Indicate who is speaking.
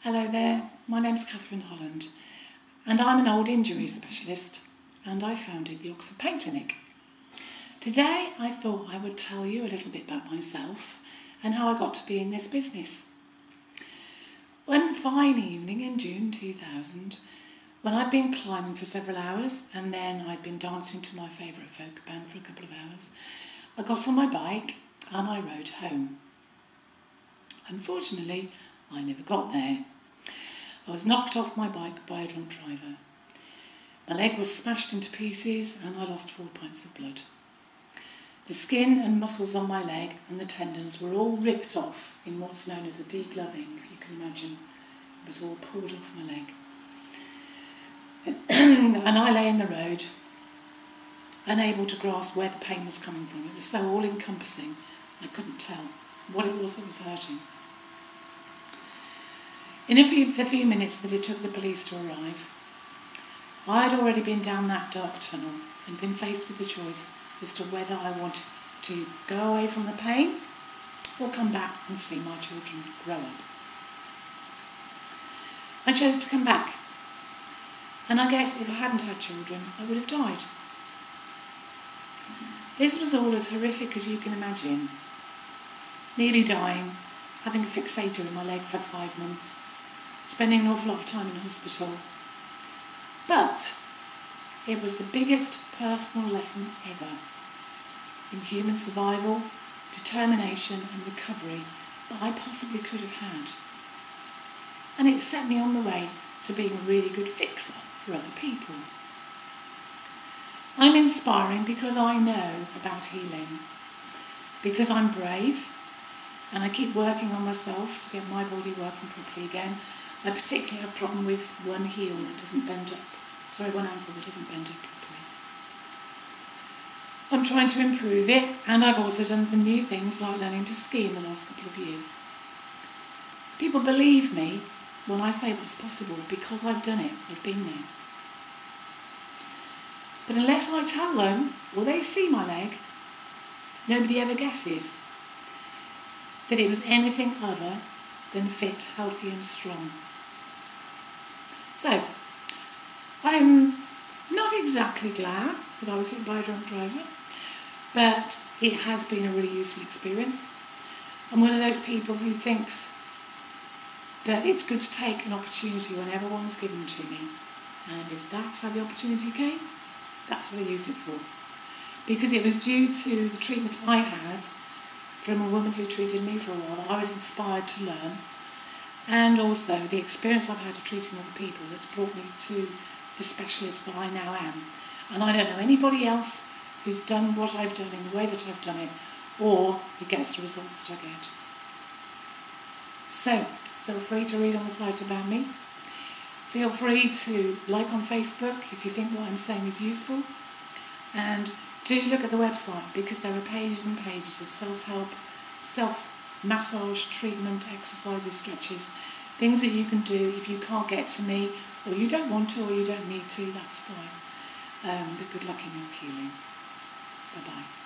Speaker 1: Hello there, my name's Holland and I'm an old injury specialist and I founded the Oxford Pain Clinic. Today I thought I would tell you a little bit about myself and how I got to be in this business. One fine evening in June 2000, when I'd been climbing for several hours and then I'd been dancing to my favourite folk band for a couple of hours, I got on my bike and I rode home. Unfortunately, I never got there. I was knocked off my bike by a drunk driver. My leg was smashed into pieces and I lost 4 pints of blood. The skin and muscles on my leg and the tendons were all ripped off in what's known as a degloving, if you can imagine. It was all pulled off my leg. And I lay in the road, unable to grasp where the pain was coming from. It was so all-encompassing, I couldn't tell what it was that was hurting. In the few minutes that it took the police to arrive, I had already been down that dark tunnel and been faced with the choice as to whether I wanted to go away from the pain or come back and see my children grow up. I chose to come back, and I guess if I hadn't had children, I would have died. This was all as horrific as you can imagine. Nearly dying, having a fixator in my leg for 5 months, spending an awful lot of time in hospital. But it was the biggest personal lesson ever in human survival, determination and recovery that I possibly could have had. And it set me on the way to being a really good fixer for other people. I'm inspiring because I know about healing, because I'm brave and I keep working on myself to get my body working properly again. I particularly have a problem with one ankle that doesn't bend up properly. I'm trying to improve it, and I've also done the new things like learning to ski in the last couple of years. People believe me when I say what's possible because I've done it, I've been there. But unless I tell them, or they see my leg, nobody ever guesses that it was anything other than fit, healthy and strong. So, I'm not exactly glad that I was hit by a drunk driver, but it has been a really useful experience. I'm one of those people who thinks that it's good to take an opportunity whenever one's given to me. And if that's how the opportunity came, that's what I used it for. Because it was due to the treatment I had from a woman who treated me for a while that I was inspired to learn. And also the experience I've had of treating other people that's brought me to the specialist that I now am. And I don't know anybody else who's done what I've done in the way that I've done it, or who gets the results that I get. So, feel free to read on the site about me. Feel free to like on Facebook if you think what I'm saying is useful. And do look at the website because there are pages and pages of self-help, self-massage, treatment, exercises, stretches, things that you can do if you can't get to me, or you don't want to, or you don't need to, that's fine. But good luck in your healing. Bye-bye.